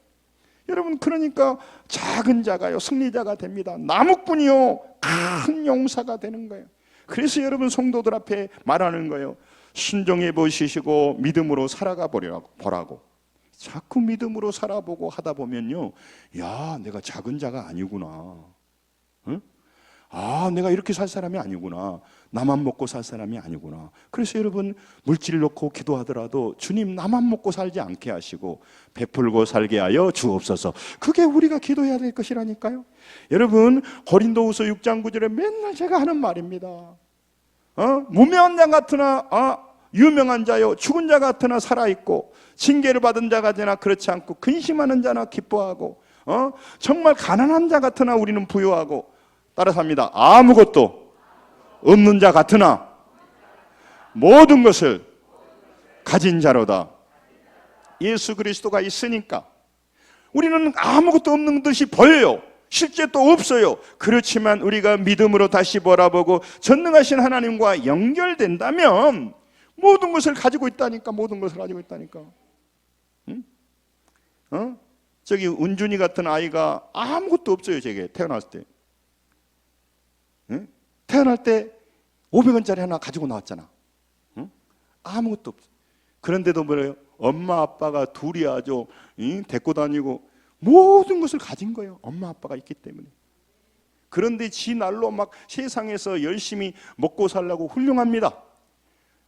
여러분, 그러니까 작은 자가요 승리자가 됩니다. 나무꾼이요 큰 용사가 되는 거예요. 그래서 여러분 성도들 앞에 말하는 거예요. 순종해 보시고 믿음으로 살아가 보라고. 자꾸 믿음으로 살아보고 하다 보면요, 야, 내가 작은 자가 아니구나. 응? 아, 내가 이렇게 살 사람이 아니구나. 나만 먹고 살 사람이 아니구나. 그래서 여러분 물질 놓고 기도하더라도 주님 나만 먹고 살지 않게 하시고 베풀고 살게 하여 주옵소서. 그게 우리가 기도해야 될 것이라니까요. 여러분 고린도후서 6장 9절에 맨날 제가 하는 말입니다. 무명한 자 같으나 유명한 자요 죽은 자 같으나 살아있고 징계를 받은 자가 되나 그렇지 않고 근심하는 자나 기뻐하고 정말 가난한 자 같으나 우리는 부유하고 따라서 합니다. 아무것도 없는 자 같으나 모든 것을 가진 자로다. 예수 그리스도가 있으니까 우리는 아무것도 없는 듯이 보여요. 실제 또 없어요. 그렇지만 우리가 믿음으로 다시 바라보고 전능하신 하나님과 연결된다면 모든 것을 가지고 있다니까. 모든 것을 가지고 있다니까. 응? 저기 은준이 같은 아이가 아무것도 없어요. 제게 태어났을 때. 응? 태어날 때 500원짜리 하나 가지고 나왔잖아. 응? 아무것도 없어. 그런데도 뭐래요? 엄마 아빠가 둘이 아주 데리고 다니고 모든 것을 가진 거예요. 엄마 아빠가 있기 때문에. 그런데 지 날로 막 세상에서 열심히 먹고 살려고 훌륭합니다.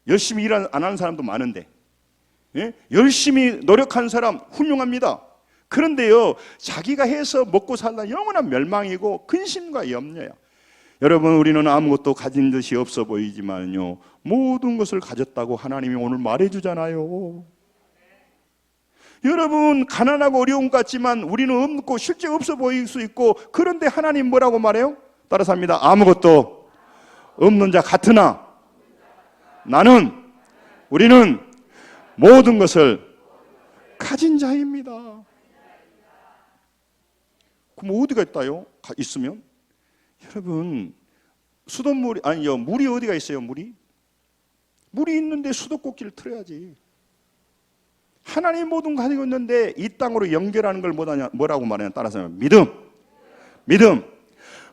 열심히 일 안 하는 사람도 많은데, 예? 열심히 노력한 사람 훌륭합니다. 그런데요, 자기가 해서 먹고 살라 영원한 멸망이고 근심과 염려야. 여러분, 우리는 아무것도 가진 듯이 없어 보이지만요, 모든 것을 가졌다고 하나님이 오늘 말해주잖아요. 여러분, 가난하고 어려운 것 같지만 우리는 없고 실제 없어 보일 수 있고, 그런데 하나님 뭐라고 말해요? 따라서 합니다. 아무것도 없는 자 같으나 우리는 모든 것을 가진 자입니다. 그럼 어디가 있다요? 있으면? 여러분, 수돗물이 아니요, 물이 어디가 있어요? 물이 있는데 수도꼭지를 틀어야지. 하나님 모든 거 가지고 있는데 이 땅으로 연결하는 걸 뭐라고 말하냐? 따라서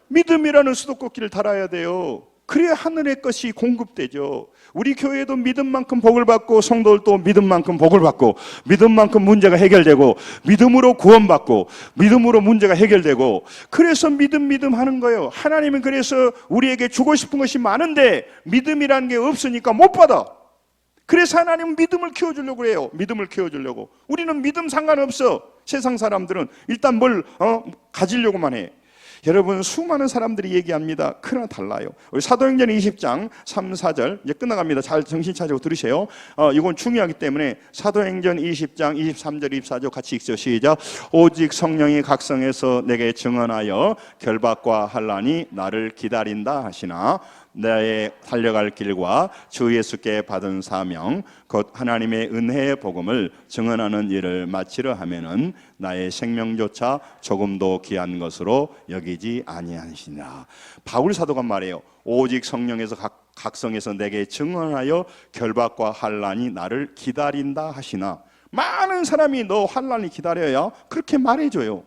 믿음이라는 수도꼭지를 달아야 돼요. 그래야 하늘의 것이 공급되죠. 우리 교회도 믿음만큼 복을 받고 성도들도 믿음만큼 복을 받고 믿음만큼 문제가 해결되고 믿음으로 구원받고 믿음으로 문제가 해결되고, 그래서 믿음 하는 거예요. 하나님은 그래서 우리에게 주고 싶은 것이 많은데 믿음이라는 게 없으니까 못 받아. 그래서 하나님은 믿음을 키워주려고 해요. 믿음을 키워주려고. 우리는 믿음 상관없어. 세상 사람들은 일단 뭘 가지려고만 해. 여러분, 수많은 사람들이 얘기합니다. 그러나 달라요. 우리 사도행전 20장 3, 4절 이제 끝나갑니다. 잘 정신 차리고 들으세요. 이건 중요하기 때문에 사도행전 20장 23절 24절 같이 읽죠. 시작. 오직 성령이 각성해서 내게 증언하여 결박과 환난이 나를 기다린다 하시나 나의 달려갈 길과 주 예수께 받은 사명 곧 하나님의 은혜의 복음을 증언하는 일을 마치려 하면은 나의 생명조차 조금도 귀한 것으로 여기지 아니하시니라. 바울 사도가 말해요. 오직 성령에서 각성해서 내게 증언하여 결박과 환난이 나를 기다린다 하시나. 많은 사람이 너 환난이 기다려야 그렇게 말해줘요.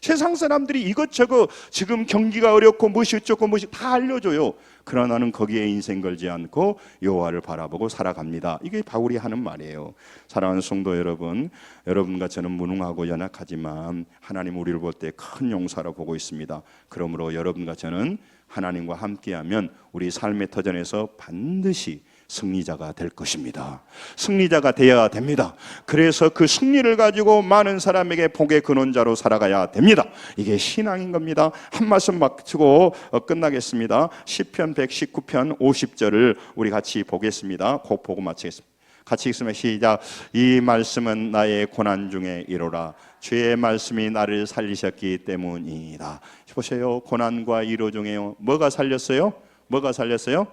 세상 사람들이 이것저것 지금 경기가 어렵고 무엇이 어쩌고 무엇이 다 알려줘요. 그러나 나는 거기에 인생 걸지 않고 여호와를 바라보고 살아갑니다. 이게 바울이 하는 말이에요. 사랑하는 성도 여러분, 여러분과 저는 무능하고 연약하지만 하나님 우리를 볼 때 큰 용사로 보고 있습니다. 그러므로 여러분과 저는 하나님과 함께하면 우리 삶의 터전에서 반드시 승리자가 될 것입니다. 승리자가 되어야 됩니다. 그래서 그 승리를 가지고 많은 사람에게 복의 근원자로 살아가야 됩니다. 이게 신앙인 겁니다. 한 말씀 마치고 끝나겠습니다. 시편 119편 50절을 우리 같이 보겠습니다. 꼭 보고 마치겠습니다. 같이 읽으면 시작. 이 말씀은 나의 고난 중에 이로라. 주의 말씀이 나를 살리셨기 때문이다. 보세요. 고난과 위로 중에요. 뭐가 살렸어요? 뭐가 살렸어요?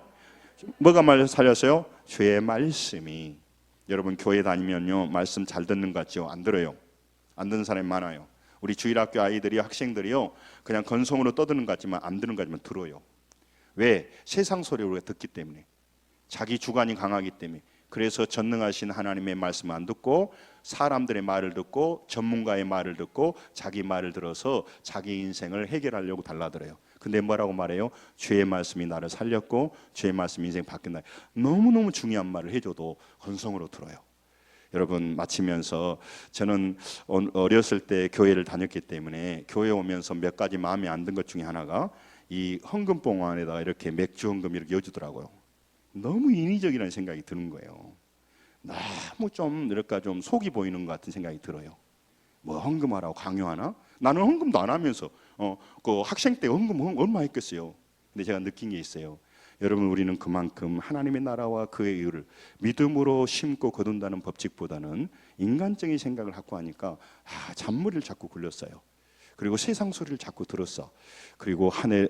뭐가 말 살렸어요? 주의 말씀이. 여러분 교회 다니면요 말씀 잘 듣는 것 같죠? 안 들어요. 안 듣는 사람이 많아요. 우리 주일학교 아이들이 학생들이요 그냥 건성으로 떠드는 것 같지만 안 듣는 것 같지만 들어요. 왜? 세상 소리를 우리가 듣기 때문에. 자기 주관이 강하기 때문에. 그래서 전능하신 하나님의 말씀 안 듣고 사람들의 말을 듣고 전문가의 말을 듣고 자기 말을 들어서 자기 인생을 해결하려고 달라들어요. 근데 뭐라고 말해요? 주의 말씀이 나를 살렸고 주의 말씀이 인생 바뀐다. 너무너무 중요한 말을 해줘도 건성으로 들어요. 여러분 마치면서 저는 어렸을 때 교회를 다녔기 때문에 교회 오면서 몇 가지 마음에 안 든 것 중에 하나가 이 헌금봉 안에다가 이렇게 맥주 헌금 이렇게 여주더라고요. 너무 인위적이라는 생각이 드는 거예요. 너무 좀 이럴까 좀 속이 보이는 것 같은 생각이 들어요. 뭐 헌금하라고 강요하나? 나는 헌금도 안 하면서 그 학생 때 헌금 얼마 했겠어요. 근데 제가 느낀 게 있어요. 여러분 우리는 그만큼 하나님의 나라와 그의 의를 믿음으로 심고 거둔다는 법칙보다는 인간적인 생각을 갖고 하니까 잔머리를 자꾸 굴렸어요. 그리고 세상 소리를 자꾸 들었어. 그리고 한 해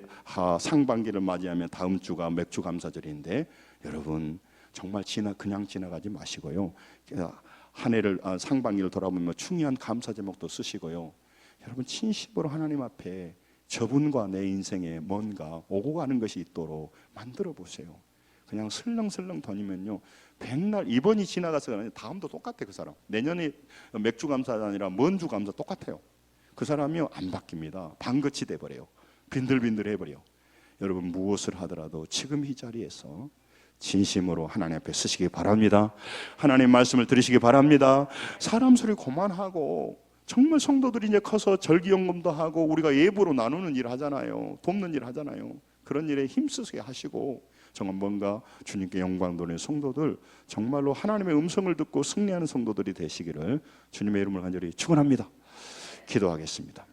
상반기를 맞이하면 다음 주가 맥주 감사절인데 여러분 정말 그냥 지나가지 마시고요. 한 해를 상반기를 돌아보면 충의한 감사 제목도 쓰시고요. 여러분 진심으로 하나님 앞에 저분과 내 인생에 뭔가 오고 가는 것이 있도록 만들어 보세요. 그냥 슬렁슬렁 다니면요 백날 이번이 지나가서 그러냐 다음도 똑같아. 그 사람 내년에 맥주 감사가 아니라 먼주 감사 똑같아요. 그 사람이요 안 바뀝니다. 방긋이 돼버려요. 빈들빈들 해버려. 여러분 무엇을 하더라도 지금 이 자리에서 진심으로 하나님 앞에 서시기 바랍니다. 하나님 말씀을 들으시기 바랍니다. 사람 소리 그만하고 정말 성도들이 이제 커서 절기연금도 하고 우리가 예부로 나누는 일 하잖아요. 돕는 일 하잖아요. 그런 일에 힘쓰게 하시고 정말 뭔가 주님께 영광 돌리는 성도들 정말로 하나님의 음성을 듣고 승리하는 성도들이 되시기를 주님의 이름을 간절히 축원합니다. 기도하겠습니다.